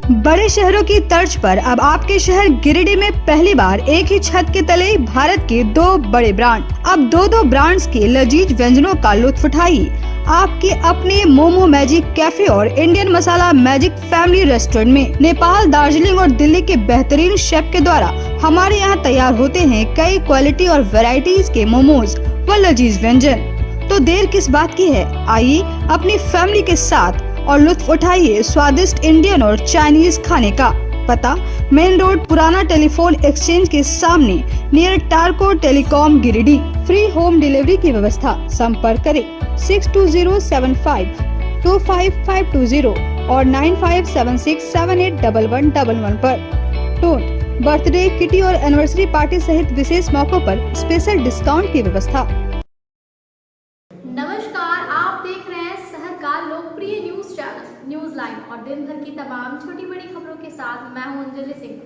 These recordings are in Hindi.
बड़े शहरों की तर्ज पर अब आपके शहर गिरिडीह में पहली बार एक ही छत के तले भारत के दो बड़े ब्रांड। अब दो ब्रांड्स के लजीज व्यंजनों का लुत्फ उठाइए। आपके अपने मोमो मैजिक कैफे और इंडियन मसाला मैजिक फैमिली रेस्टोरेंट में नेपाल, दार्जिलिंग और दिल्ली के बेहतरीन शेफ के द्वारा हमारे यहाँ तैयार होते हैं कई क्वालिटी और वैरायटीज के मोमोज व लजीज व्यंजन। तो देर किस बात की है, आइए अपनी फैमिली के साथ और लुत्फ उठाइए स्वादिष्ट इंडियन और चाइनीज खाने का। पता मेन रोड, पुराना टेलीफोन एक्सचेंज के सामने, near Tarco telecom, Giridih. Free home delivery की व्यवस्था। संपर्क करें 6207525520 और 9576781111 पर। टोन बर्थडे, किटी और एनिवर्सरी पार्टी सहित विशेष मौकों पर स्पेशल डिस्काउंट की व्यवस्था। नमस्कार, आप देख रहे हैं शहर का लोकप्रिय न्यूज चैनल न्यूज लाइन और दिन भर की तमाम छोटी बड़ी खबरों के साथ मैं हूं अंजलि सिंह।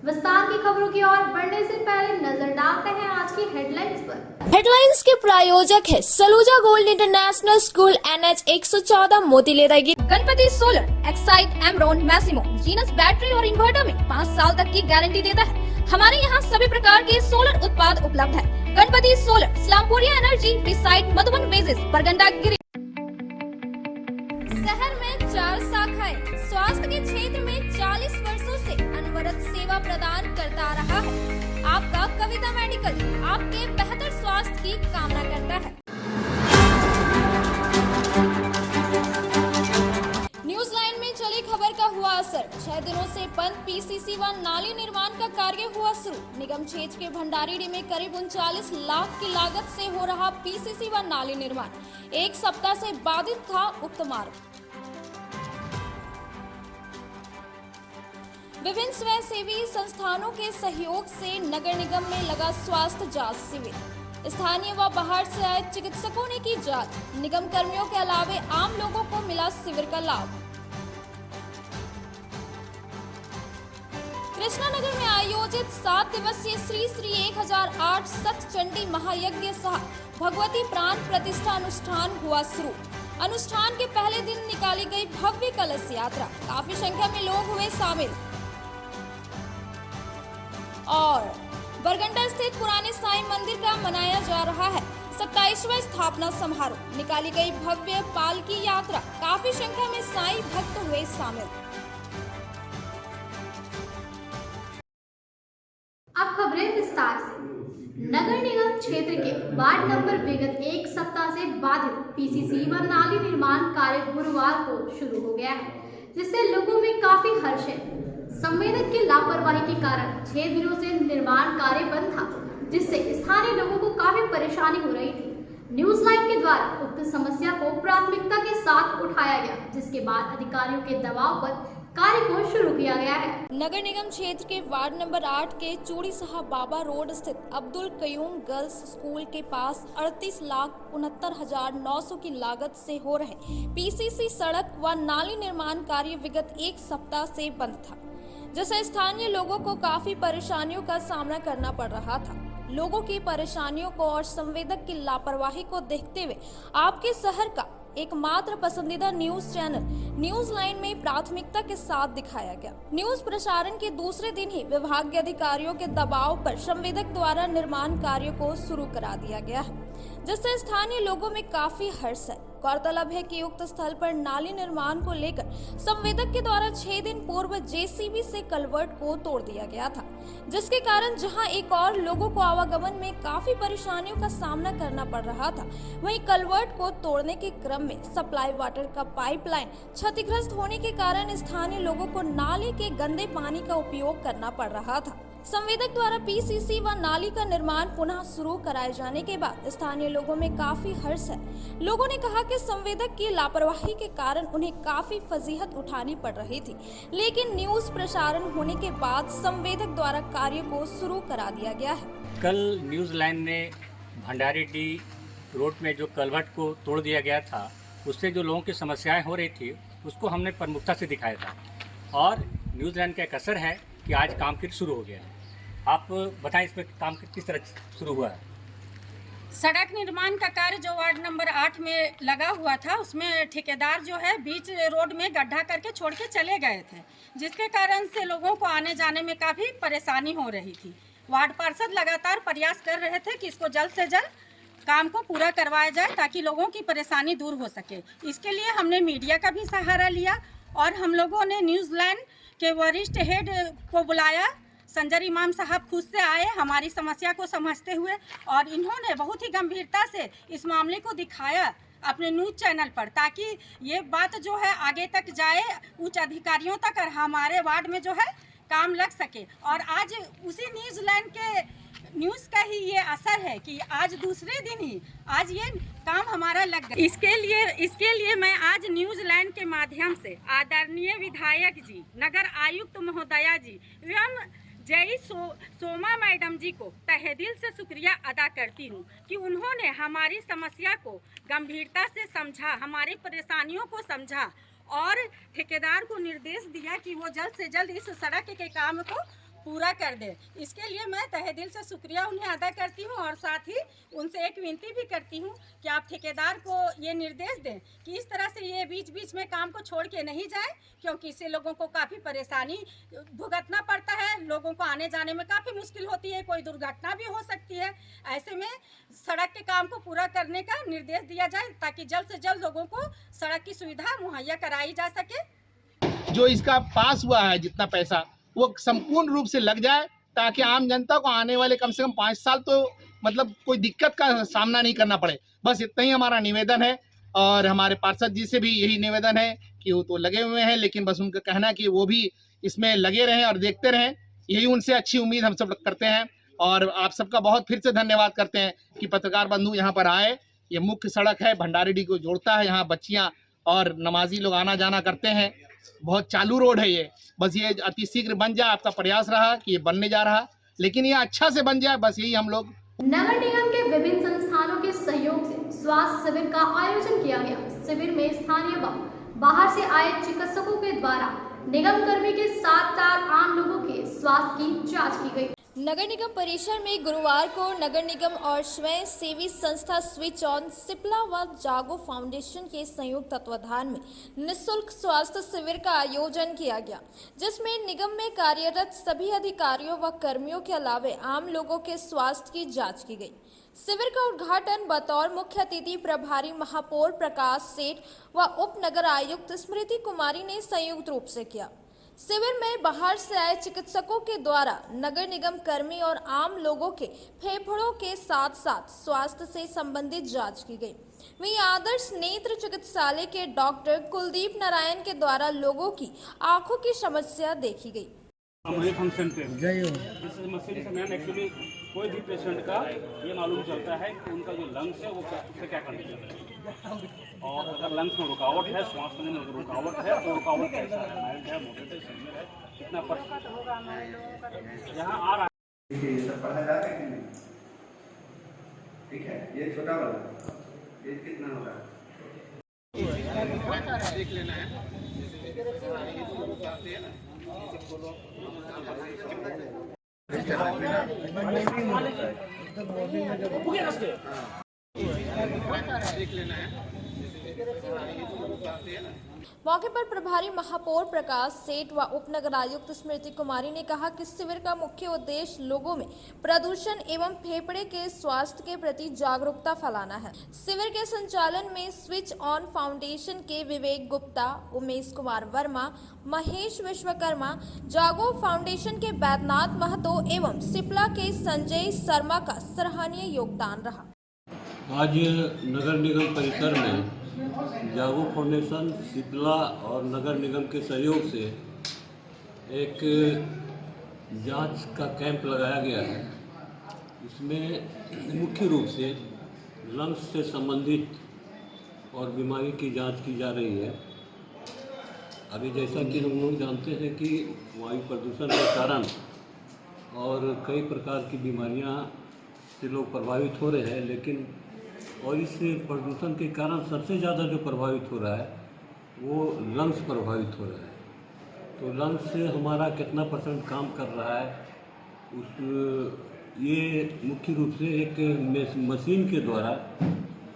विस्तार की खबरों की ओर बढ़ने से पहले नजर डालते हैं आज की हेडलाइंस पर। हेडलाइंस के प्रायोजक है Saluja gold international school, NH 114, मोतीलेरागी। Ganpati solar, Exide, Amaron, Massimo, Genus battery और इन्वर्टर में 5 साल तक की गारंटी देता है। हमारे यहाँ सभी प्रकार के सोलर उत्पाद उपलब्ध है। गणपति सोलर, स्लामपुरिया एनर्जी, बिसाइड मधुबन वेजेस, परगंडा गिरी। शहर में 4 शाखाएं स्वास्थ्य के क्षेत्र में 40 वर्षों से अनवरत सेवा प्रदान करता रहा है। आपका कविता मेडिकल आपके बेहतर स्वास्थ्य की कामना करता है। न्यूज लाइन में चली खबर का हुआ असर। 6 दिनों से बंद PCC व नाली निर्माण का कार्य हुआ शुरू। निगम क्षेत्र के भंडारीडीह में करीब 39 लाख की लागत से हो रहा PCC व नाली निर्माण एक सप्ताह से बाधित था उक्त मार्ग। विभिन्न स्वयंसेवी संस्थानों के सहयोग से नगर निगम में लगा स्वास्थ्य जांच शिविर। स्थानीय व बाहर से आए चिकित्सकों ने की जांच। निगम कर्मियों के अलावे आम लोगों को मिला शिविर का लाभ। कृष्णानगर में आयोजित 7 दिवसीय श्री 1008 सत चंडी महायज्ञ सह भगवती प्राण प्रतिष्ठा अनुष्ठान हुआ शुरू। अनुष्ठान के पहले दिन निकाली गई भव्य कलश यात्रा। काफी संख्या में लोग हुए शामिल। और बरगंडा स्थित पुराने साईं मंदिर का मनाया जा रहा है 27वां स्थापना समारोह। निकाली गई भव्य पालकी यात्रा। काफी संख्या में साईं भक्त हुए शामिल। अब खबरें विस्तार से। नगर निगम क्षेत्र के वार्ड नंबर विगत एक सप्ताह से बाधित PCC व नाली निर्माण कार्य गुरुवार को शुरू हो गया है, जिससे लोगों में काफी हर्ष है। संवेदक की लापरवाही के कारण 6 दिनों से निर्माण कार्य बंद था, जिससे स्थानीय लोगों को काफी परेशानी हो रही थी। न्यूज लाइन के द्वारा उक्त समस्या को प्राथमिकता के साथ उठाया गया, जिसके बाद अधिकारियों के दबाव पर कार्य को शुरू किया गया है। नगर निगम क्षेत्र के वार्ड नंबर 8 के चूड़ी साहब बाबा रोड स्थित अब्दुल कयूम गर्ल्स स्कूल के पास 38,69,900 की लागत से हो रहे PCC सड़क व नाली निर्माण कार्य विगत एक सप्ताह से बंद था, जिससे स्थानीय लोगों को काफी परेशानियों का सामना करना पड़ रहा था। लोगों की परेशानियों को और संवेदक की लापरवाही को देखते हुए आपके शहर का एकमात्र पसंदीदा न्यूज चैनल न्यूज लाइन में प्राथमिकता के साथ दिखाया गया। न्यूज प्रसारण के दूसरे दिन ही विभाग के अधिकारियों के दबाव पर संवेदक द्वारा निर्माण कार्य को शुरू करा दिया गया है, जिससे स्थानीय लोगों में काफी हर्ष है। गौरतलब है कि उक्त स्थल पर नाली निर्माण को लेकर संवेदक के द्वारा 6 दिन पूर्व JCB से कलवर्ट को तोड़ दिया गया था, जिसके कारण जहां एक और लोगों को आवागमन में काफी परेशानियों का सामना करना पड़ रहा था, वहीं कलवर्ट को तोड़ने के क्रम में सप्लाई वाटर का पाइपलाइन क्षतिग्रस्त होने के कारण स्थानीय लोगों को नाले के गंदे पानी का उपयोग करना पड़ रहा था। संवेदक द्वारा PCC व नाली का निर्माण पुनः शुरू कराए जाने के बाद स्थानीय लोगों में काफी हर्ष है। लोगों ने कहा कि संवेदक की लापरवाही के कारण उन्हें काफी फजीहत उठानी पड़ रही थी, लेकिन न्यूज प्रसारण होने के बाद संवेदक द्वारा कार्य को शुरू करा दिया गया है। कल न्यूज लाइन ने भंडारीडीह रोड में जो कलवर्ट को तोड़ दिया गया था, उससे जो लोगों की समस्याएं हो रही थी, उसको हमने प्रमुखता से दिखाया था। और न्यूज लाइन का एक असर है कि आज काम फिर शुरू हो गया है। आप बताएं इसमें काम किस तरह शुरू हुआ है? सड़क निर्माण का कार्य जो वार्ड नंबर 8 में लगा हुआ था, उसमें ठेकेदार जो है बीच रोड में गड्ढा करके छोड़ के चले गए थे, जिसके कारण से लोगों को आने जाने में काफ़ी परेशानी हो रही थी। वार्ड पार्षद लगातार प्रयास कर रहे थे कि इसको जल्द से जल्द काम को पूरा करवाया जाए ताकि लोगों की परेशानी दूर हो सके। इसके लिए हमने मीडिया का भी सहारा लिया और हम लोगों ने न्यूज़लैंड के वरिष्ठ हेड को बुलाया। संजर इमाम साहब खुद से आए हमारी समस्या को समझते हुए, और इन्होंने बहुत ही गंभीरता से इस मामले को दिखाया अपने न्यूज़ चैनल पर, ताकि ये बात जो है आगे तक जाए उच्च अधिकारियों तक और हमारे वार्ड में जो है काम लग सके। और आज उसी न्यूज़लैंड के न्यूज़ का ही ये असर है कि आज दूसरे दिन ही आज ये काम हमारा लग गया। इसके लिए मैं आज न्यूज़लैंड के माध्यम से आदरणीय विधायक जी, नगर आयुक्त महोदया जी एवं जय सोमा मैडम जी को तहे दिल से शुक्रिया अदा करती हूँ कि उन्होंने हमारी समस्या को गंभीरता से समझा, हमारी परेशानियों को समझा और ठेकेदार को निर्देश दिया कि वो जल्द से जल्द इस सड़क के काम को पूरा कर दे। इसके लिए मैं तहे दिल से शुक्रिया उन्हें अदा करती हूँ और साथ ही उनसे एक विनती भी करती हूँ कि आप ठेकेदार को ये निर्देश दें कि इस तरह से ये बीच बीच में काम को छोड़ के नहीं जाए, क्योंकि इससे लोगों को काफ़ी परेशानी भुगतना पड़ता है, लोगों को आने जाने में काफ़ी मुश्किल होती है, कोई दुर्घटना भी हो सकती है। ऐसे में सड़क के काम को पूरा करने का निर्देश दिया जाए ताकि जल्द से जल्द लोगों को सड़क की सुविधा मुहैया कराई जा सके। जो इसका पास हुआ है जितना पैसा वो संपूर्ण रूप से लग जाए ताकि आम जनता को आने वाले कम से कम 5 साल तो मतलब कोई दिक्कत का सामना नहीं करना पड़े। बस इतना ही हमारा निवेदन है और हमारे पार्षद जी से भी यही निवेदन है कि वो तो लगे हुए हैं, लेकिन बस उनका कहना कि वो भी इसमें लगे रहें और देखते रहें, यही उनसे अच्छी उम्मीद हम सब करते हैं। और आप सबका बहुत फिर से धन्यवाद करते हैं कि पत्रकार बंधु यहाँ पर आए। ये मुख्य सड़क है, भंडारीडीह को जोड़ता है, यहाँ बच्चियाँ और नमाजी लोग आना जाना करते हैं। बहुत चालू रोड है ये, बस ये अति शीघ्र बन जाए। आपका प्रयास रहा कि ये बनने जा रहा, लेकिन ये अच्छा से बन जाए, बस यही हम लोग। नगर निगम के विभिन्न संस्थानों के सहयोग से स्वास्थ्य शिविर का आयोजन किया गया। शिविर में स्थानीय व बाहर से आए चिकित्सकों के द्वारा निगम कर्मी के साथ साथ आम लोगों के स्वास्थ्य की जाँच की गयी। नगर निगम परिसर में गुरुवार को नगर निगम और स्वयं सेवी संस्था स्विच ऑन सिप्ला व जागो फाउंडेशन के संयुक्त तत्वाधान में निःशुल्क स्वास्थ्य शिविर का आयोजन किया गया, जिसमें निगम में कार्यरत सभी अधिकारियों व कर्मियों के अलावे आम लोगों के स्वास्थ्य की जांच की गई। शिविर का उद्घाटन बतौर मुख्य अतिथि प्रभारी महापौर प्रकाश सेठ व उप नगर आयुक्त स्मृति कुमारी ने संयुक्त रूप से किया। शिविर में बाहर से आए चिकित्सकों के द्वारा नगर निगम कर्मी और आम लोगों के फेफड़ों के साथ साथ स्वास्थ्य से संबंधित जांच की गई। वहीं आदर्श नेत्र चिकित्सालय के डॉक्टर कुलदीप नारायण के द्वारा लोगों की आंखों की समस्या देखी गई। हमारे फंक्शन पे इस मशीन से मैम एक्चुअली कोई भी पेशेंट का ये मालूम चलता है कि उनका जो लंग्स है वो उससे क्या कंडीशन है, और अगर लंग्स में रुकावट है, श्वास लेने में रुकावट है तो रुकावट कैसा है, माइल्ड है, मॉडरेट है, सीवियर है, कितना परसेंट यहाँ आ रहा है। ये सब पढ़ा जाता है कि नहीं? ठीक है, ये छोटा वाला ये कितना होगा देख लेना है। देख लेना है। मौके पर प्रभारी महापौर प्रकाश सेठ व उपनगर आयुक्त स्मृति कुमारी ने कहा कि शिविर का मुख्य उद्देश्य लोगों में प्रदूषण एवं फेफड़े के स्वास्थ्य के प्रति जागरूकता फैलाना है। शिविर के संचालन में स्विच ऑन फाउंडेशन के विवेक गुप्ता, उमेश कुमार वर्मा, महेश विश्वकर्मा, जागो फाउंडेशन के बैद्यनाथ महतो एवं सिप्ला के संजय शर्मा का सराहनीय योगदान रहा। आज नगर निगम परिसर में जागो फाउंडेशन, सिप्ला और नगर निगम के सहयोग से एक जांच का कैंप लगाया गया है। इसमें मुख्य रूप से लंग्स से संबंधित और बीमारी की जांच की जा रही है। अभी जैसा कि हम लोग जानते हैं कि वायु प्रदूषण के कारण और कई प्रकार की बीमारियां से लोग प्रभावित हो रहे हैं, लेकिन और इस प्रदूषण के कारण सबसे ज़्यादा जो प्रभावित हो रहा है वो लंग्स प्रभावित हो रहा है। तो लंग्स से हमारा कितना % काम कर रहा है, उस ये मुख्य रूप से एक मशीन के द्वारा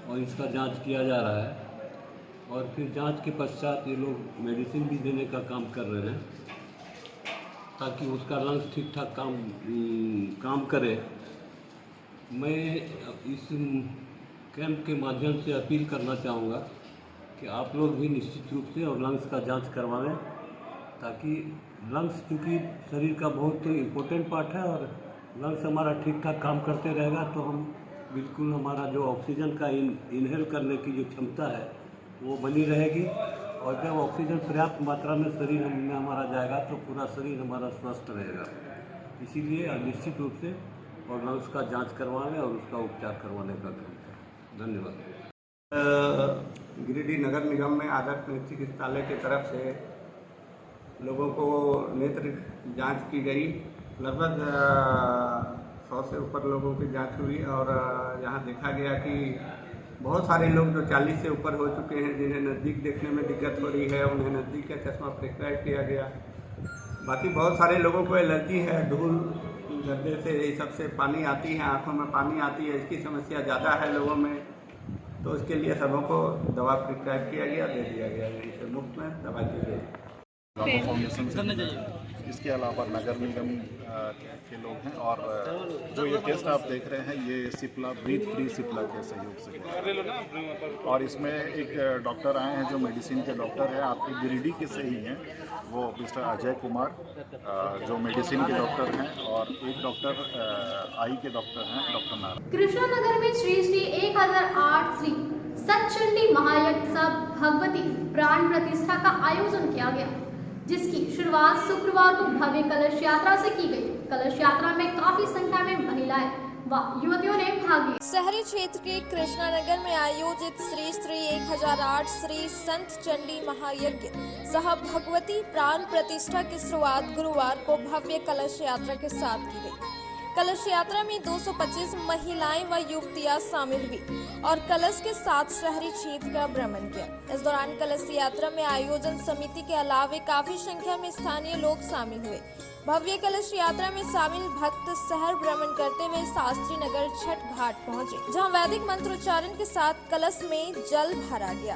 और इसका जांच किया जा रहा है और फिर जांच के पश्चात ये लोग मेडिसिन भी देने का काम कर रहे हैं ताकि उसका लंग्स ठीक ठाक काम करे। मैं इस कैंप के माध्यम से अपील करना चाहूँगा कि आप लोग भी निश्चित रूप से और लंग्स का जांच करवाएं ताकि लंग्स चूँकि शरीर का बहुत इम्पोर्टेंट पार्ट है और लंग्स हमारा ठीक ठाक काम करते रहेगा तो हम बिल्कुल हमारा जो ऑक्सीजन का इनहेल करने की जो क्षमता है वो बनी रहेगी और जब ऑक्सीजन पर्याप्त मात्रा में शरीर में हमारा जाएगा तो पूरा शरीर हमारा स्वस्थ रहेगा। इसीलिए निश्चित रूप से और लंग्स का जांच करवाने और उसका उपचार करवाने का काम करें। धन्यवाद। गिरिडीह नगर निगम में आदर्श नेत्र चिकित्सालय की तरफ से लोगों को नेत्र जांच की गई। लगभग 100 से ऊपर लोगों की जांच हुई और यहाँ देखा गया कि बहुत सारे लोग जो 40 से ऊपर हो चुके हैं जिन्हें नज़दीक देखने में दिक्कत हो रही है उन्हें नज़दीक का चश्मा प्रिस्क्राइब किया गया। बाकी बहुत सारे लोगों को एलर्जी है, धूल गड्ढे से ये सबसे पानी आती है, आँखों में पानी आती है, इसकी समस्या ज़्यादा है लोगों में, तो उसके लिए सबों को दवा प्रिस्क्राइब किया गया, दे दिया गया, यहीं से मुफ्त में दवा दी गई। फाउंडेशन इसके अलावा नगर निगम के लोग हैं और जो ये टेस्ट आप देख रहे हैं ये सिप्ला ब्रीथ फ्री सिप्ला के सहयोग से है और इसमें एक डॉक्टर आए हैं जो मेडिसिन के डॉक्टर हैं, आपके गिरिडीह के से ही हैं, वो मिस्टर अजय कुमार जो मेडिसिन के डॉक्टर हैं और एक डॉक्टर आई के डॉक्टर हैं डॉक्टर नारायण। कृष्णानगर में श्री 1008 श्री सतचंडी महायज्ञ भगवती प्राण प्रतिष्ठा का आयोजन किया गया जिसकी शुरुआत शुक्रवार को भव्य कलश यात्रा से की गई। कलश यात्रा में काफी संख्या में महिलाएं व युवतियों ने भाग लिया। शहरी क्षेत्र के कृष्णानगर में आयोजित श्री 1008 श्री संत चंडी महायज्ञ सह भगवती प्राण प्रतिष्ठा की शुरुआत गुरुवार को भव्य कलश यात्रा के साथ की गई। कलश यात्रा में 225 महिलाएं व युवतियां शामिल हुई और कलश के साथ शहरी क्षेत्र का भ्रमण किया। इस दौरान कलश यात्रा में आयोजन समिति के अलावे काफी संख्या में स्थानीय लोग शामिल हुए। भव्य कलश यात्रा में शामिल भक्त शहर भ्रमण करते हुए शास्त्री नगर छठ घाट पहुंचे, जहां वैदिक मंत्रोच्चारण के साथ कलश में जल भरा गया।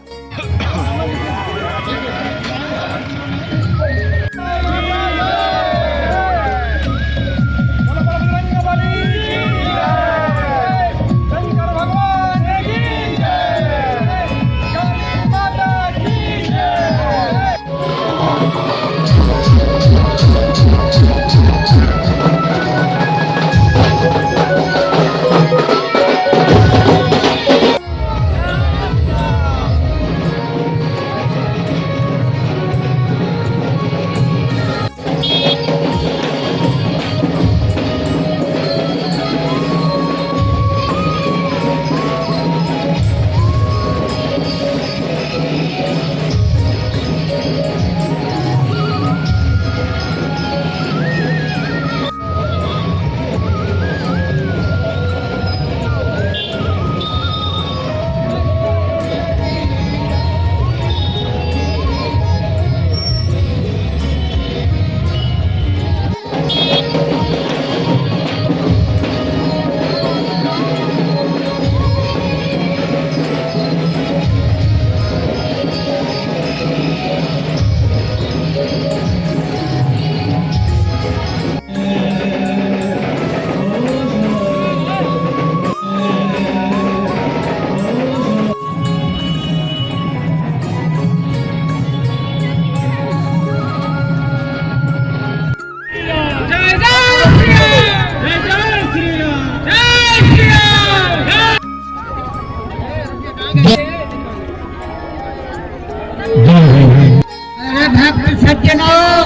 भक्त सज्जनों,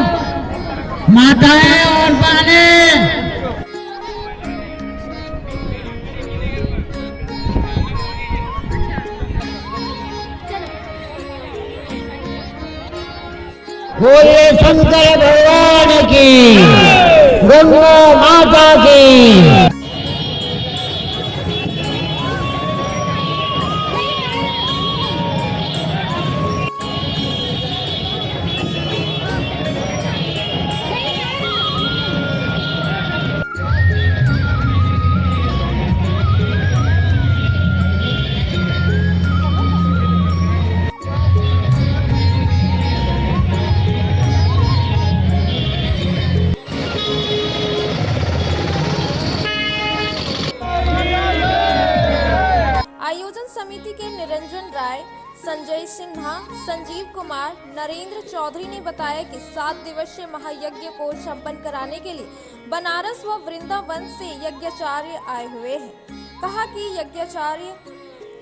माताएं और बहनें, बोलिए शंकर भगवान की, गंगा माता की। कुमार नरेंद्र चौधरी ने बताया कि 7 दिवसीय महायज्ञ को संपन्न कराने के लिए बनारस व वृंदावन से यज्ञाचार्य आए हुए हैं। कहा कि यज्ञाचार्य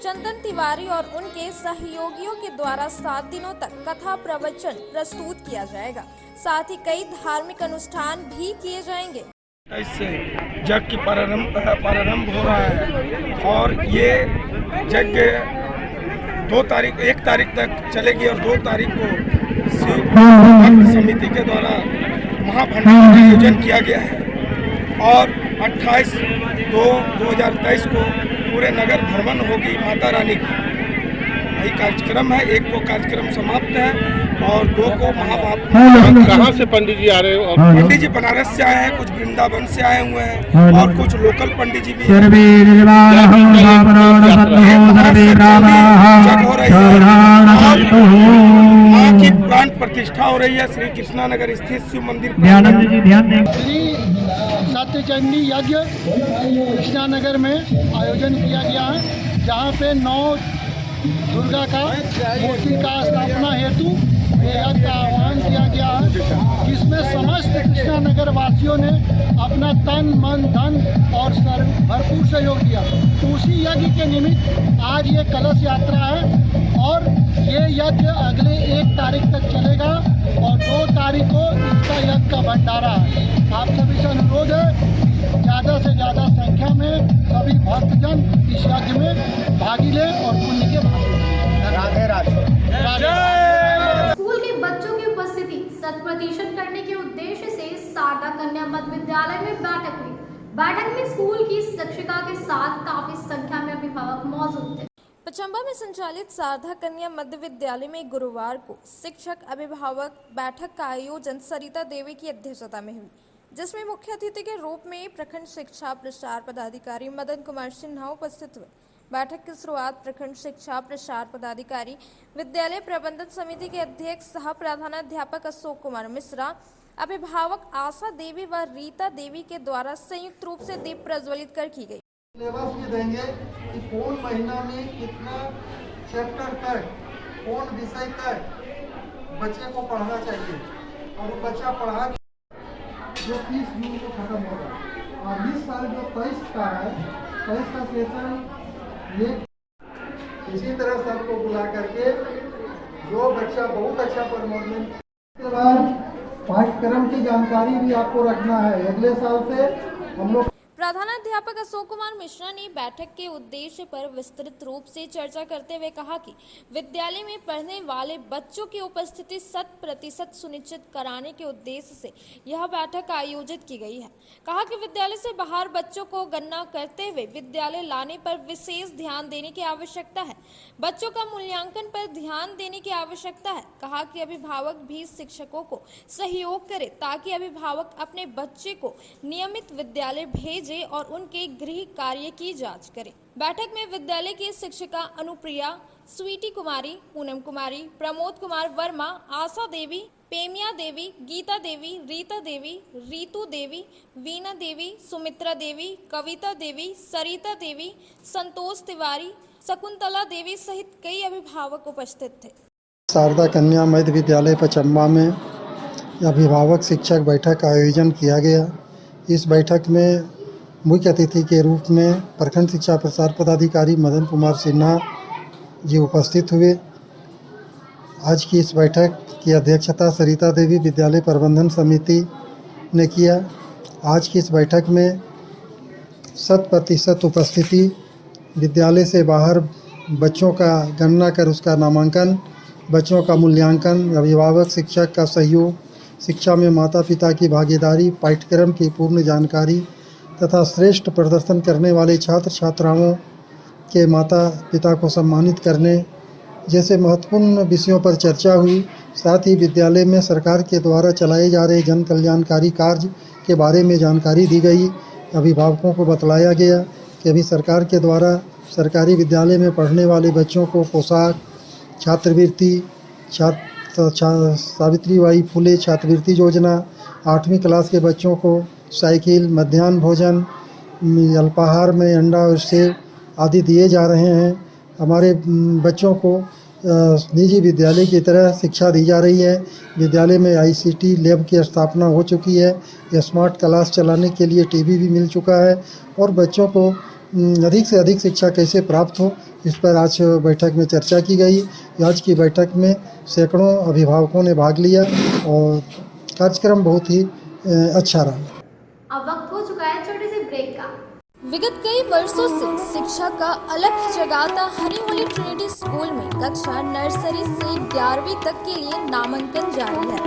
चंदन तिवारी और उनके सहयोगियों के द्वारा 7 दिनों तक कथा प्रवचन प्रस्तुत किया जाएगा। साथ ही कई धार्मिक अनुष्ठान भी किए जाएंगे। इससे यज्ञ की प्रारंभ हो रहा है और ये यज्ञ 1 तारीख तक चलेगी और 2 तारीख को शिव भक्त समिति के द्वारा महाभंडारा का आयोजन किया गया है और 28/2/2023 को पूरे नगर भ्रमण होगी माता रानी की। यही कार्यक्रम है। 1 को कार्यक्रम समाप्त है और 2 को कहाँ से पंडित जी आ रहे हो? पंडित जी बनारस से आए हैं, कुछ वृंदावन से आए हुए हैं और कुछ लोकल पंडित जी भी हैं। माँ की प्राण प्रतिष्ठा हो रही है श्री कृष्णा नगर स्थित शिव मंदिर। श्री सत्यचंडी यज्ञ कृष्णा नगर में आयोजन किया गया है, जहाँ पे 9 दुर्गा का मूर्ति का स्थापना हेतु यज्ञ का आह्वान किया गया है, जिसमें समस्त कृष्णा नगर वासियों ने अपना तन मन धन और भरपूर सहयोग दिया। तो उसी यज्ञ के निमित्त आज ये कलश यात्रा है और ये यज्ञ अगले 1 तारीख तक चलेगा और 2 तारीख को इसका यज्ञ का भंडारा है। आप सभी से अनुरोध है ज़्यादा से ज़्यादा संख्या में सभी भक्तजन इस यज्ञ में भागी लें और पुण्य के भागी लें। राधे राधे। स्कूल के बच्चों की उपस्थिति 100% करने के उद्देश्य से शारदा कन्या मध्य विद्यालय में बैठक हुई। बैठक में स्कूल की शिक्षिका के साथ काफी संख्या में अभिभावक मौजूद थे। पचम्बा में संचालित शारदा कन्या मध्य विद्यालय में गुरुवार को शिक्षक अभिभावक बैठक का आयोजन सरिता देवी की अध्यक्षता में हुई, जिसमें मुख्य अतिथि के रूप में प्रखंड शिक्षा प्रसार पदाधिकारी मदन कुमार सिन्हा उपस्थित हुए। बैठक की शुरुआत प्रखंड शिक्षा प्रसार पदाधिकारी विद्यालय प्रबंधन समिति के अध्यक्ष सह प्रधानाध्यापक अशोक कुमार मिश्रा, अभिभावक आशा देवी व रीता देवी के द्वारा संयुक्त रूप से दीप प्रज्वलित कर की गई। सिलेबस भी देंगे कि कौन महीना में कितना चैप्टर तक कौन विषय तक बच्चे को पढ़ना चाहिए और वो बच्चा पढ़ा जो 30 जून को खत्म होगा और इस साल जो 23 का है 23 का सेशन ये इसी तरह सबको बुला करके जो बच्चा बहुत अच्छा परफॉर्मेंस के बाद पाठ्यक्रम की जानकारी भी आपको रखना है। अगले साल से हम लोग प्रधानाध्यापक अशोक कुमार मिश्रा ने बैठक के उद्देश्य पर विस्तृत रूप से चर्चा करते हुए कहा कि विद्यालय में पढ़ने वाले बच्चों की उपस्थिति 100% सुनिश्चित कराने के उद्देश्य से यह बैठक आयोजित की गई है। कहा कि विद्यालय से बाहर बच्चों को गणना करते हुए विद्यालय लाने पर विशेष ध्यान देने की आवश्यकता है। बच्चों का मूल्यांकन पर ध्यान देने की आवश्यकता है। कहा कि अभिभावक भी शिक्षकों को सहयोग करे ताकि अभिभावक अपने बच्चे को नियमित विद्यालय भेजे और उनके गृह कार्य की जांच करें। बैठक में विद्यालय की शिक्षिका अनुप्रिया, स्वीटी कुमारी, पूनम कुमारी, प्रमोद कुमार वर्मा, आशा देवी, पेमिया देवी, गीता देवी, रीता देवी, रीतू देवी, वीना देवी, सुमित्रा देवी, कविता देवी, सरिता देवी, संतोष तिवारी, शकुंतला देवी सहित कई अभिभावक उपस्थित थे। शारदा कन्या मध्य विद्यालय पचम्बा में अभिभावक शिक्षक बैठक का आयोजन किया गया। इस बैठक में मुख्य अतिथि के रूप में प्रखंड शिक्षा प्रसार पदाधिकारी मदन कुमार सिन्हा जी उपस्थित हुए। आज की इस बैठक की अध्यक्षता सरिता देवी विद्यालय प्रबंधन समिति ने किया। आज की इस बैठक में 100% उपस्थिति, विद्यालय से बाहर बच्चों का गणना कर उसका नामांकन, बच्चों का मूल्यांकन, अभिभावक शिक्षक का सहयोग, शिक्षा में माता पिता की भागीदारी, पाठ्यक्रम की पूर्ण जानकारी तथा श्रेष्ठ प्रदर्शन करने वाले छात्र छात्राओं के माता पिता को सम्मानित करने जैसे महत्वपूर्ण विषयों पर चर्चा हुई। साथ ही विद्यालय में सरकार के द्वारा चलाए जा रहे जन कल्याणकारी कार्य के बारे में जानकारी दी गई। अभिभावकों को बतलाया गया कि अभी सरकार के द्वारा सरकारी विद्यालय में पढ़ने वाले बच्चों को पोशाक, छात्रवृत्ति, सावित्रीबाई फुले छात्रवृत्ति योजना, 8वीं क्लास के बच्चों को साइकिल, मध्याह्न भोजन, अल्पाहार में अंडा और सेब आदि दिए जा रहे हैं। हमारे बच्चों को निजी विद्यालय की तरह शिक्षा दी जा रही है। विद्यालय में ICT लैब की स्थापना हो चुकी है। स्मार्ट क्लास चलाने के लिए टीवी भी मिल चुका है और बच्चों को अधिक से अधिक शिक्षा कैसे प्राप्त हो, इस पर आज बैठक में चर्चा की गई। आज की बैठक में सैकड़ों अभिभावकों ने भाग लिया और कार्यक्रम बहुत ही अच्छा रहा। अब वक्त हो चुका है छोटे से ब्रेक का। विगत कई वर्षों से शिक्षा का अलग जगाता हनी होली ट्रिनिटी स्कूल में कक्षा नर्सरी से 11वीं तक के लिए नामांकन जारी है।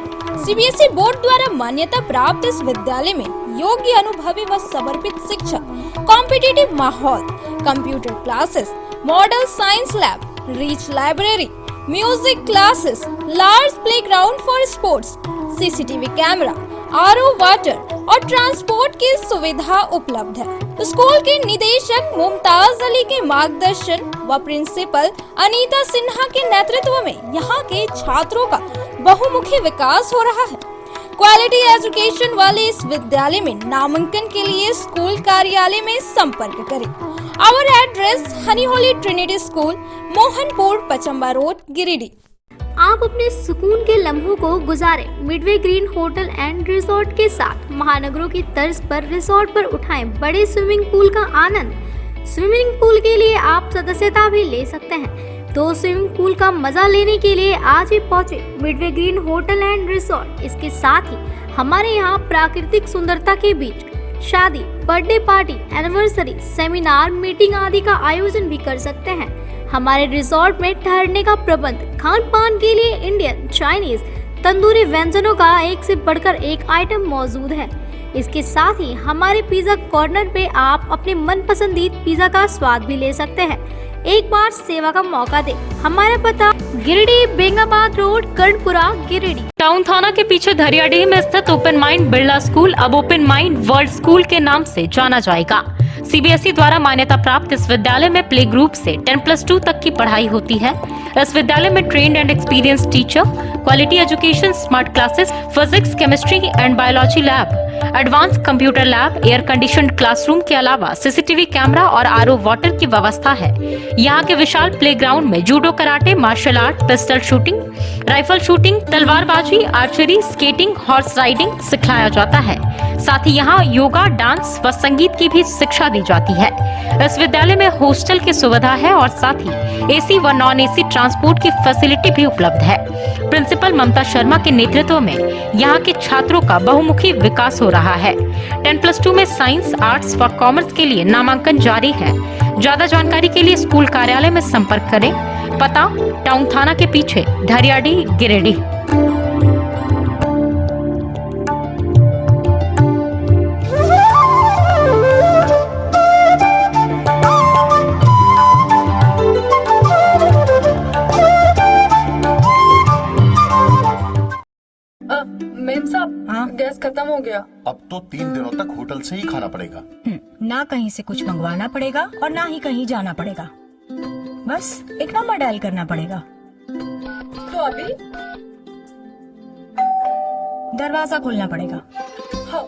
CBSE बोर्ड द्वारा मान्यता प्राप्त इस विद्यालय में योग्य, अनुभवी व समर्पित शिक्षक, कॉम्पिटिटिव माहौल, computer classes, model science lab, rich library, music classes, large playground for sports, CCTV camera, RO water और ट्रांसपोर्ट की सुविधा उपलब्ध है। स्कूल के निदेशक मुमताज अली के मार्गदर्शन व प्रिंसिपल अनीता सिन्हा के नेतृत्व में यहाँ के छात्रों का बहुमुखी विकास हो रहा है। क्वालिटी एजुकेशन वाले इस विद्यालय में नामांकन के लिए स्कूल कार्यालय में संपर्क करें। आवर एड्रेस हनी holy trinity school, Mohanpur, Pachamba road, Giridih. आप अपने सुकून के लम्हों को गुजारें midway green hotel and resort के साथ। महानगरों की तर्ज पर रिसोर्ट पर उठाएं बड़े स्विमिंग पूल का आनंद। स्विमिंग पूल के लिए आप सदस्यता भी ले सकते हैं, तो स्विमिंग पूल का मजा लेने के लिए आज ही पहुंचे Midway green hotel and resort. इसके साथ ही हमारे यहाँ प्राकृतिक सुंदरता के बीच शादी, birthday party, anniversary, seminar, meeting आदि का आयोजन भी कर सकते हैं। हमारे रिसोर्ट में ठहरने का प्रबंध, खान पान के लिए इंडियन, चाइनीज, तंदूरी व्यंजनों का एक से बढ़कर एक आइटम मौजूद है। इसके साथ ही हमारे पिज्जा कॉर्नर पे आप अपने मनपसंदीद पिज्जा का स्वाद भी ले सकते हैं। एक बार सेवा का मौका दें। हमारा पता गिरिडीह बेंगाबाद रोड, कर्णपुरा, गिरिडीह। टाउन थाना के पीछे धरियाडीह में स्थित ओपन माइंड बिरला स्कूल अब ओपन माइंड वर्ल्ड स्कूल के नाम से जाना जाएगा। CBSE द्वारा मान्यता प्राप्त इस विद्यालय में प्ले ग्रुप से 10+2 तक की पढ़ाई होती है। इस विद्यालय में trained and experience teacher, quality education, smart classes, physics, chemistry and biology lab, advance computer lab, air conditioned classroom के अलावा CCTV कैमरा और RO वाटर की व्यवस्था है। यहाँ के विशाल प्लेग्राउंड में judo, karate, martial art, pistol shooting, rifle shooting, तलवारबाजी, आर्चरी, स्केटिंग, हॉर्स राइडिंग सिखाया जाता है। साथ ही यहाँ योगा, डांस व संगीत की भी शिक्षा दी जाती है। इस विद्यालय में हॉस्टल की सुविधा है और साथ ही AC व नॉन AC ट्रांसपोर्ट की फैसिलिटी भी उपलब्ध है। प्रिंसिपल ममता शर्मा के नेतृत्व में यहाँ के छात्रों का बहुमुखी विकास हो रहा है। 10+2 में साइंस, आर्ट्स व कॉमर्स के लिए नामांकन जारी है। ज्यादा जानकारी के लिए स्कूल कार्यालय में संपर्क करें। पता टाउन थाना के पीछे, धरियाडीह, गिरिडीह। मेम साहब, हाँ? गैस खत्म हो गया। अब तो 3 दिनों तक होटल से ही खाना पड़ेगा। ना कहीं से कुछ मंगवाना पड़ेगा और ना ही कहीं जाना पड़ेगा। बस एक नंबर डायल करना पड़ेगा। तो अभी दरवाजा खोलना पड़ेगा। हाँ।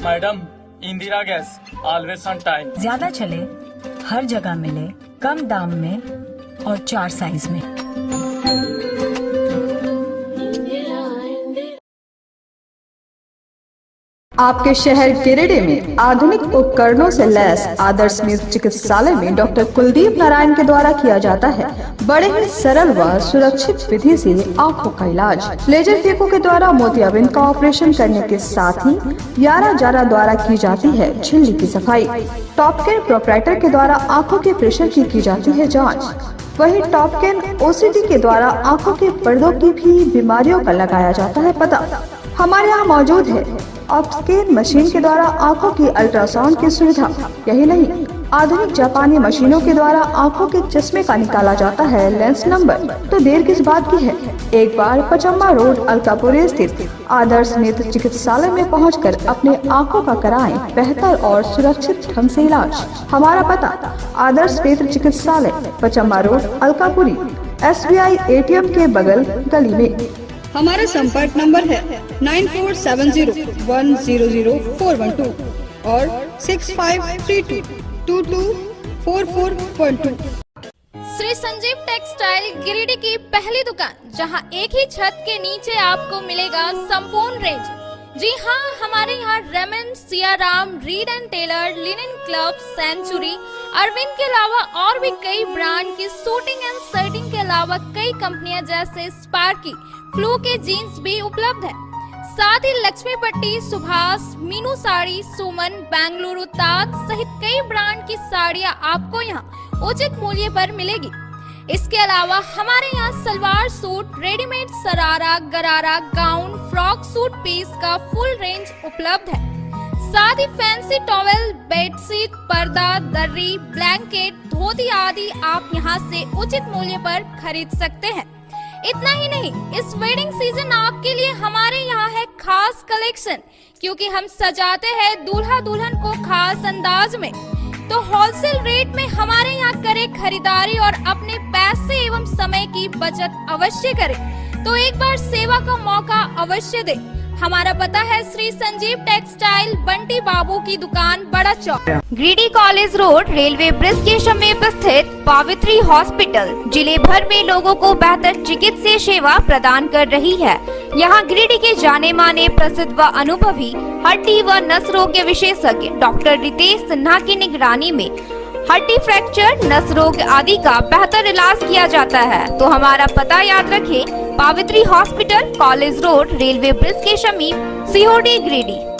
Madam, Indira gas, always on time. ज्यादा चले, हर जगह मिले, कम दाम में और 4 साइज में। आपके शहर गिरिडीह में आधुनिक उपकरणों से लैस आदर्श नेत्र चिकित्सालय में डॉक्टर कुलदीप नारायण के द्वारा किया जाता है बड़े ही सरल व सुरक्षित विधि से आंखों का इलाज। लेजर फेको के द्वारा मोतियाबिंद का ऑपरेशन करने के साथ ही यारा जारा द्वारा की जाती है झिल्ली की सफाई। टॉप केयर प्रोपराइटर के द्वारा आंखों के प्रेशर की जाती है जाँच। वही टॉप केयर OCD के द्वारा आंखों के पर्दों की भी बीमारियों का लगाया जाता है पता। हमारे यहाँ मौजूद है ऑप्टिकल मशीन के द्वारा आंखों की अल्ट्रासाउंड की सुविधा। यही नहीं, आधुनिक जापानी मशीनों के द्वारा आंखों के चश्मे का निकाला जाता है लेंस नंबर। तो देर किस बात की है, एक बार पचम्बा रोड, अलकापुरी स्थित आदर्श नेत्र चिकित्सालय में पहुंचकर अपने आंखों का कराएं बेहतर और सुरक्षित ढंग से इलाज। हमारा पता आदर्श नेत्र चिकित्सालय, Pachamba road, Alkapuri, SBI ATM के बगल गली में। हमारा संपर्क नंबर है 9470100412 और 6532224412। श्री संजीव टेक्सटाइल गिरिडीह की पहली दुकान, जहां एक ही छत के नीचे आपको मिलेगा संपूर्ण रेंज। जी हाँ, हमारे यहाँ Raymond, Siyaram, Reid and Taylor, linen club, century, Arvind के अलावा और भी कई ब्रांड की सूटिंग एंड शर्टिंग के अलावा कई कंपनियां जैसे स्पार्की, फ्लू के जीन्स भी उपलब्ध है। साथ ही लक्ष्मी पट्टी, सुभाष, मीनू साड़ी, सुमन, बेंगलुरु ताज सहित कई ब्रांड की साड़ियां आपको यहाँ उचित मूल्य पर मिलेगी। इसके अलावा हमारे यहाँ सलवार सूट, रेडीमेड सरारा, गरारा, गाउन, फ्रॉक सूट पीस का फुल रेंज उपलब्ध है। साथ ही फैंसी टॉवेल, बेडशीट, पर्दा, दर्री, ब्लैंकेट, धोती आदि आप यहाँ से उचित मूल्य पर खरीद सकते हैं। इतना ही नहीं, इस वेडिंग सीजन आपके लिए हमारे यहाँ है खास कलेक्शन, क्योंकि हम सजाते हैं दूल्हा दुल्हन को खास अंदाज में। तो होलसेल रेट में हमारे यहाँ करें खरीदारी और अपने पैसे एवं समय की बचत अवश्य करें। तो एक बार सेवा का मौका अवश्य दे। हमारा पता है श्री संजीव टेक्सटाइल, बंटी बाबू की दुकान, Bada Chowk, Giridih college road, railway bridge के समीप स्थित पावित्री हॉस्पिटल जिले भर में लोगों को बेहतर चिकित्सीय सेवा प्रदान कर रही है। यहाँ गिरिडीह के जाने माने, प्रसिद्ध व अनुभवी हड्डी व नस रोग विशेषज्ञ डॉक्टर रितेश सिन्हा की निगरानी में हड्डी फ्रैक्चर, नस रोग आदि का बेहतर इलाज किया जाता है। तो हमारा पता याद रखें, Pavitri hospital, college road, railway bridge के समीप, सीओडी, गिरिडीह।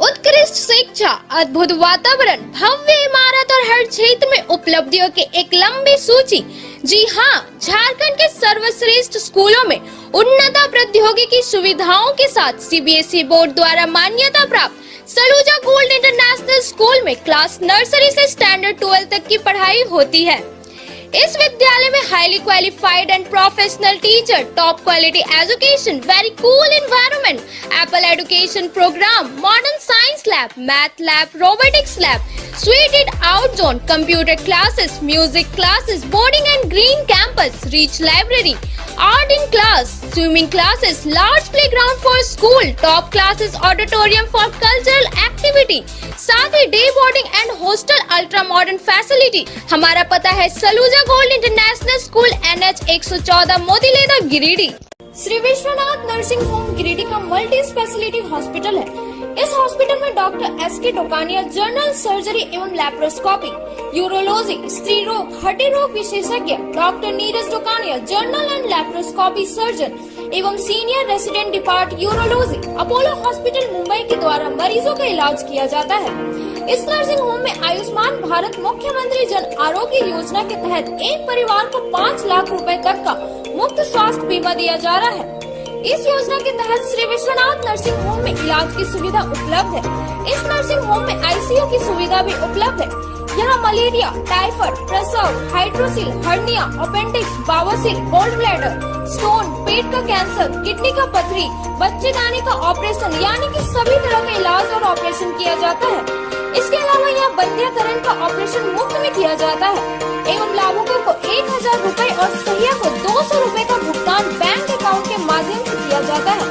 उत्कृष्ट शिक्षा, अद्भुत वातावरण, भव्य इमारत और हर क्षेत्र में उपलब्धियों की एक लंबी सूची। जी हाँ, झारखंड के सर्वश्रेष्ठ स्कूलों में उन्नत प्रौद्योगिकी सुविधाओं के साथ सीबीएसई बोर्ड द्वारा मान्यता प्राप्त सलूजा गोल्ड इंटरनेशनल स्कूल में क्लास नर्सरी से स्टैंडर्ड 12 तक की पढ़ाई होती है। इस विद्यालय में highly qualified and professional teacher, top quality education, very cool environment, apple education program, modern science lab, math lab, robotics lab, suited out zone, computer classes, music classes, boarding and green campus, rich library, art in class, swimming classes, large playground for school, top classes, auditorium for cultural activity, साथ ही day boarding and hostel, ultra modern facility. हमारा पता है Saluja gold international school, NH 114, Motileda, Giridih. Shri Vishwanath nursing home Giridih का मल्टी स्पेशलिटी हॉस्पिटल है। इस हॉस्पिटल में doctor S K Tokania general surgery एवं लैप्रोस्कोपी, यूरोलॉजी, स्त्री रोग, हड्डी रोग विशेषज्ञ, doctor Neeraj Tokania general and laparoscopy surgeon एवं senior resident depart urology, Apollo hospital Mumbai के द्वारा मरीजों का इलाज किया जाता है। इस नर्सिंग होम में आयुष्मान भारत मुख्यमंत्री जन आरोग्य योजना के तहत एक परिवार को 5 लाख रुपए तक का मुफ्त स्वास्थ्य बीमा दिया जा रहा है। इस योजना के तहत श्री विश्वनाथ नर्सिंग होम में इलाज की सुविधा उपलब्ध है। इस नर्सिंग होम में आईसीयू की सुविधा भी उपलब्ध है। यहाँ मलेरिया, टाइफाइड, प्रसव, हाइड्रोसिल, हर्निया, अपेंडिक्स, बावसील, गोल्ड ब्लैडर, स्टोन, पेट का कैंसर, किडनी का पथरी, बच्चेदानी का ऑपरेशन यानी कि सभी तरह का इलाज और ऑपरेशन किया जाता है। इसके अलावा यहाँ बंध्याकरण का ऑपरेशन मुफ्त में किया जाता है एवं लाभुकों को 1000 रुपए और सहिया को 200 रुपए का भुगतान बैंक अकाउंट के माध्यम से किया जाता है।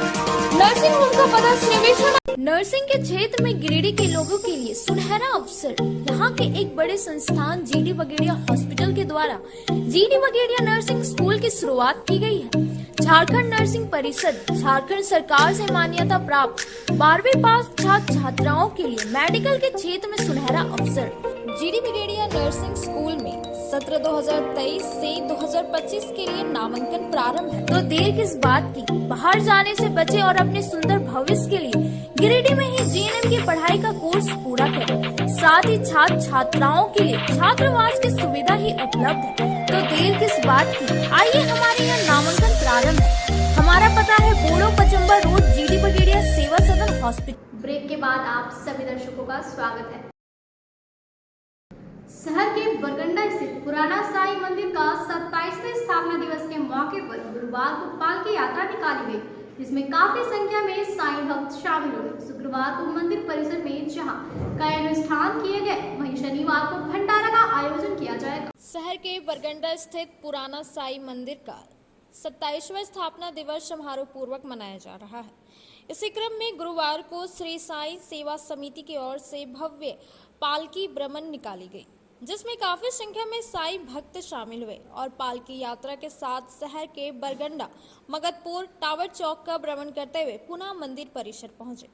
नर्सिंग होम का पता श्री विश्वनाथ। नर्सिंग के क्षेत्र में गिरिडीह के लोगों के लिए सुनहरा अवसर। यहाँ के एक बड़े संस्थान GD बगेड़िया हॉस्पिटल के द्वारा GD बगेड़िया नर्सिंग स्कूल की शुरुआत की गई है। झारखंड नर्सिंग परिषद झारखंड सरकार से मान्यता प्राप्त 12वीं पास छात्र छात्राओं के लिए मेडिकल के क्षेत्र में सुनहरा अवसर। GD बगेड़िया नर्सिंग स्कूल में सत्र 2023 से 2025 के लिए नामांकन प्रारंभ है। तो देर किस बात की, बाहर जाने से बचे और अपने सुंदर भविष्य के लिए गिरिडीह में ही GNM की पढ़ाई का कोर्स पूरा करें। साथ ही छात्र छात्राओं के लिए छात्रावास की सुविधा ही उपलब्ध है। तो देर किस बात की, आइए हमारे यहाँ नामांकन प्रारंभ है। हमारा पता है बोड़ो पचम्बर रोड, GD बगेड़िया सेवा सदन हॉस्पिटल। ब्रेक के बाद आप सभी दर्शकों का स्वागत है। शहर के बरगंडा स्थित पुराना साई मंदिर का 27वें स्थापना दिवस के मौके पर गुरुवार को पालकी यात्रा निकाली गई, जिसमें काफी संख्या में साई भक्त शामिल हुए। शुक्रवार को मंदिर परिसर में जहां कई अनुष्ठान किए गए, वहीं शनिवार को भंडारा का आयोजन किया जाएगा। शहर के बरगंडा स्थित पुराना साई मंदिर का 27वां स्थापना दिवस समारोह पूर्वक मनाया जा रहा है। इसी क्रम में गुरुवार को श्री साईं सेवा समिति की ओर से भव्य पालकी भ्रमण निकाली गई, जिसमें काफी संख्या में साईं भक्त शामिल हुए और पालकी यात्रा के साथ शहर के बरगंडा, मगधपुर, टावर चौक का भ्रमण करते हुए पुनः मंदिर परिसर पहुंचे।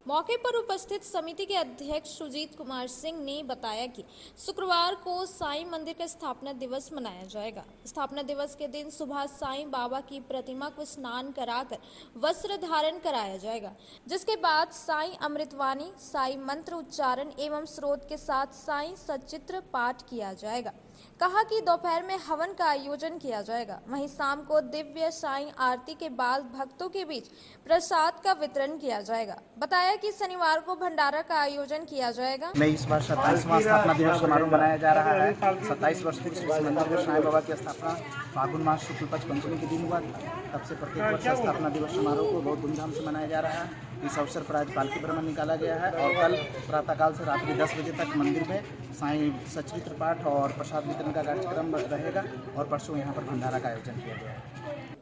मौके पर उपस्थित समिति के अध्यक्ष सुजीत कुमार सिंह ने बताया कि शुक्रवार को साईं मंदिर का स्थापना दिवस मनाया जाएगा। स्थापना दिवस के दिन सुबह साईं बाबा की प्रतिमा को स्नान कराकर वस्त्र धारण कराया जाएगा, जिसके बाद साईं अमृतवाणी, साईं मंत्र उच्चारण एवं स्रोत के साथ साईं सचित्र पाठ किया जाएगा। कहा कि दोपहर में हवन का आयोजन किया जाएगा। वहीं शाम को दिव्य साईं आरती के बाद भक्तों के बीच प्रसाद का वितरण किया जाएगा। बताया कि शनिवार को भंडारा का आयोजन किया जाएगा। में इस बार 27वां स्थापना दिवस समारोह मनाया जा रहा है। 27 वर्ष तक इस मंदिर में साईं बाबा की स्थापना फागुन मास शुक्ल पक्ष पंचमी के दिन हुआ था। तब से प्रत्येक वर्ष स्थापना दिवस समारोह को बहुत धूमधाम से मनाया जा रहा है। इस अवसर पर आज पालकी भ्रमण निकाला गया है और कल प्रातःकाल से रात्रि 10 बजे तक मंदिर में साईं सचित्र पाठ और प्रसाद वितरण का कार्यक्रम रहेगा और परसों यहाँ पर भंडारा का आयोजन किया गया है।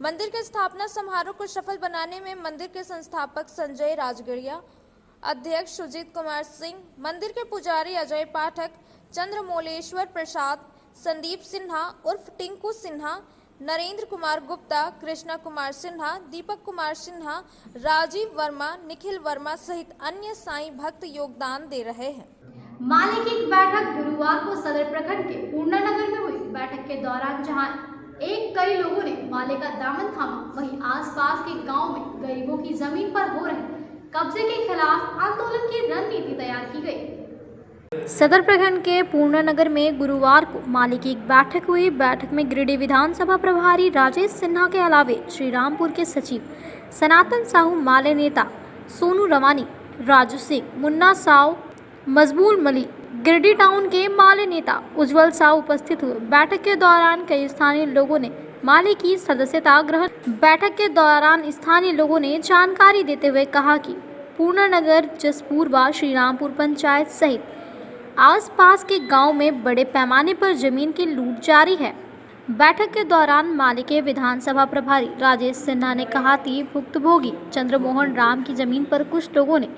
मंदिर के स्थापना समारोह को सफल बनाने में मंदिर के संस्थापक संजय राजगढ़िया, अध्यक्ष सुजीत कुमार सिंह, मंदिर के पुजारी अजय पाठक, चंद्रमौलेश्वर प्रसाद, संदीप सिन्हा उर्फ टिंकू सिन्हा, नरेंद्र कुमार गुप्ता, कृष्णा कुमार सिन्हा, दीपक कुमार सिन्हा, राजीव वर्मा, निखिल वर्मा सहित अन्य साईं भक्त योगदान दे रहे हैं। माले की एक बैठक गुरुवार को सदर प्रखंड के पूर्णा नगर में हुई। बैठक के दौरान जहां कई लोगों ने माले का दामन थामा, वहीं आसपास के गांव में गरीबों की जमीन पर हो रहे कब्जे के खिलाफ आंदोलन की रणनीति तैयार की गई। सदर प्रखंड के पूर्णा नगर में गुरुवार को माले की एक बैठक हुई। बैठक में गिरिडीह विधानसभा प्रभारी राजेश सिन्हा के अलावे श्रीरामपुर के सचिव सनातन साहू, माले नेता सोनू रवानी, राजू सिंह, मुन्ना साव, मजबूल मलिक, गिरिडीह टाउन के माले नेता उज्जवल साहू उपस्थित हुए। बैठक के दौरान कई स्थानीय लोगों ने माले की सदस्यता ग्रहण। बैठक के दौरान स्थानीय लोगों ने जानकारी देते हुए कहा कि पूर्णा नगर, जसपुरवा, श्रीरामपुर पंचायत सहित आसपास के गांव में बड़े पैमाने पर जमीन की लूट जारी है। बैठक के दौरान माले के विधानसभा प्रभारी राजेश सिन्हा ने कहा कि भुक्तभोगी चंद्रमोहन राम की जमीन पर कुछ लोगों ने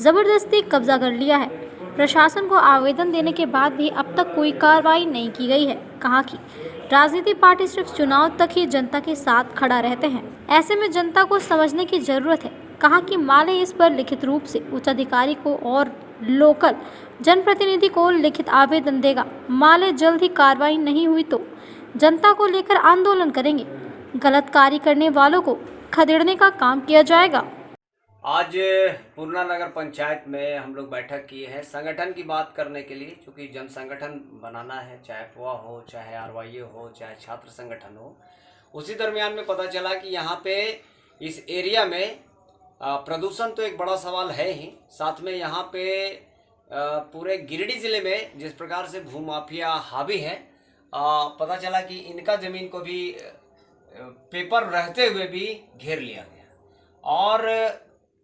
जबरदस्ती कब्जा कर लिया है। प्रशासन को आवेदन देने के बाद भी अब तक कोई कार्रवाई नहीं की गई है। कहा कि राजनीतिक पार्टी सिर्फ चुनाव तक ही जनता के साथ खड़ा रहते हैं, ऐसे में जनता को समझने की जरूरत है। कहा कि माले इस पर लिखित रूप से उच्च अधिकारी को और लोकल जनप्रतिनिधि को लिखित आवेदन देगा। माले जल्द ही कार्रवाई नहीं हुई तो जनता को लेकर आंदोलन करेंगे। गलत कार्य करने वालों को खदेड़ने का काम किया जाएगा। आज पूर्णा नगर पंचायत में हम लोग बैठक की है संगठन की बात करने के लिए, क्योंकि जन संगठन बनाना है, चाहे पुआ हो, चाहे आरवाई हो, चाहे छात्र संगठन हो। उसी दरमियान में पता चला कि यहाँ पे इस एरिया में प्रदूषण तो एक बड़ा सवाल है ही, साथ में यहाँ पे पूरे गिरिडीह जिले में जिस प्रकार से भूमाफिया हावी है, पता चला कि इनका ज़मीन को भी पेपर रहते हुए भी घेर लिया गया और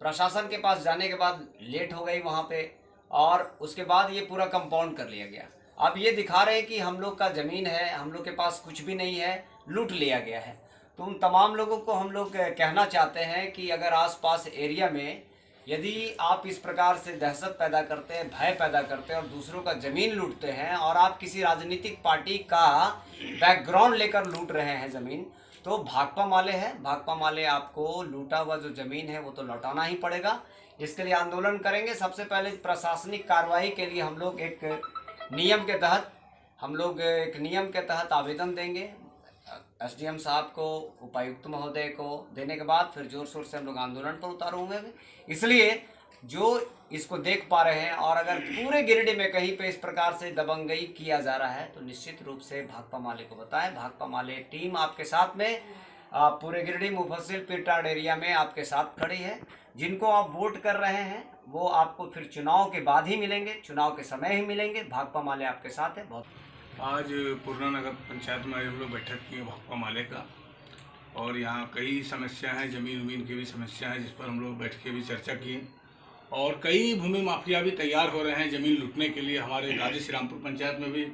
प्रशासन के पास जाने के बाद लेट हो गई वहाँ पे, और उसके बाद ये पूरा कंपाउंड कर लिया गया। अब ये दिखा रहे हैं कि हम लोग का ज़मीन है, हम लोग के पास कुछ भी नहीं है, लूट लिया गया है। तो उन तमाम लोगों को हम लोग कहना चाहते हैं कि अगर आसपास एरिया में यदि आप इस प्रकार से दहशत पैदा करते हैं, भय पैदा करते हैं और दूसरों का ज़मीन लूटते हैं, और आप किसी राजनीतिक पार्टी का बैकग्राउंड लेकर लूट रहे हैं ज़मीन, तो भाकपा माले है। भाकपा माले आपको लूटा हुआ जो ज़मीन है वो तो लौटाना ही पड़ेगा। इसके लिए आंदोलन करेंगे। सबसे पहले प्रशासनिक कार्रवाई के लिए हम लोग एक नियम के तहत आवेदन देंगे। एसडीएम साहब को, उपायुक्त महोदय को देने के बाद फिर जोर शोर से हम लोग आंदोलन पर उतारे हुए हैं। इसलिए जो इसको देख पा रहे हैं और अगर पूरे गिरिडीह में कहीं पे इस प्रकार से दबंगई किया जा रहा है तो निश्चित रूप से भाकपा माले को बताएं। भाकपा माले टीम आपके साथ में पूरे गिरिडीह मुफस्सिल पीरटांड एरिया में आपके साथ खड़ी है। जिनको आप वोट कर रहे हैं वो आपको फिर चुनाव के बाद ही मिलेंगे, चुनाव के समय ही मिलेंगे। भाकपा माले आपके साथ है। बहुत आज पूर्णा नगर पंचायत में हम लोग बैठक किए भाकपा माले का, और यहाँ कई समस्या हैं, ज़मीन की भी समस्या है जिस पर हम लोग बैठ के भी चर्चा किए। और कई भूमि माफिया भी तैयार हो रहे हैं ज़मीन लूटने के लिए। हमारे गाजी श्रीरामपुर पंचायत में भी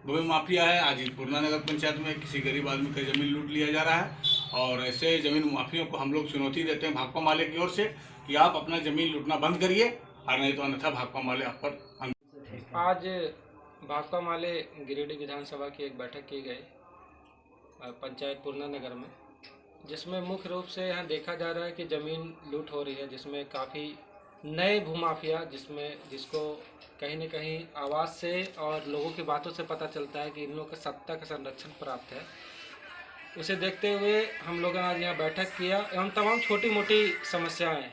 भूमि माफिया है, आज पूर्णा नगर पंचायत में किसी गरीब आदमी का ज़मीन लूट लिया जा रहा है। और ऐसे ज़मीन माफियों को हम लोग चुनौती देते हैं भाकपा माले की ओर से कि आप अपना ज़मीन लूटना बंद करिए, और नहीं तो अन्यथा भाकपा माले आप पर। आज भाकपा माले गिरिडीह विधानसभा की एक बैठक की गई पंचायत पूर्णा नगर में, जिसमें मुख्य रूप से यहाँ देखा जा रहा है कि ज़मीन लूट हो रही है, जिसमें काफ़ी नए भूमाफिया जिसको कहीं न कहीं आवाज़ से और लोगों की बातों से पता चलता है कि इन लोगों को सत्ता का संरक्षण प्राप्त है। उसे देखते हुए हम लोगों ने आज यहाँ बैठक किया एवं तमाम छोटी मोटी समस्याएं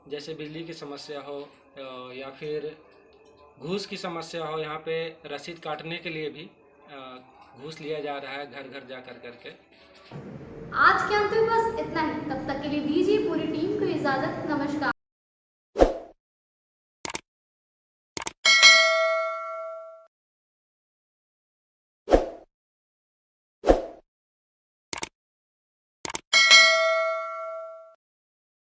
जैसे बिजली की समस्या हो या फिर घूस की समस्या हो, यहाँ पे रसीद काटने के लिए भी घूस लिया जा रहा है घर घर जा करके। आज के अंत में बस इतना ही। तब तक के लिए दीजिए पूरी टीम को इजाज़त। नमस्कार।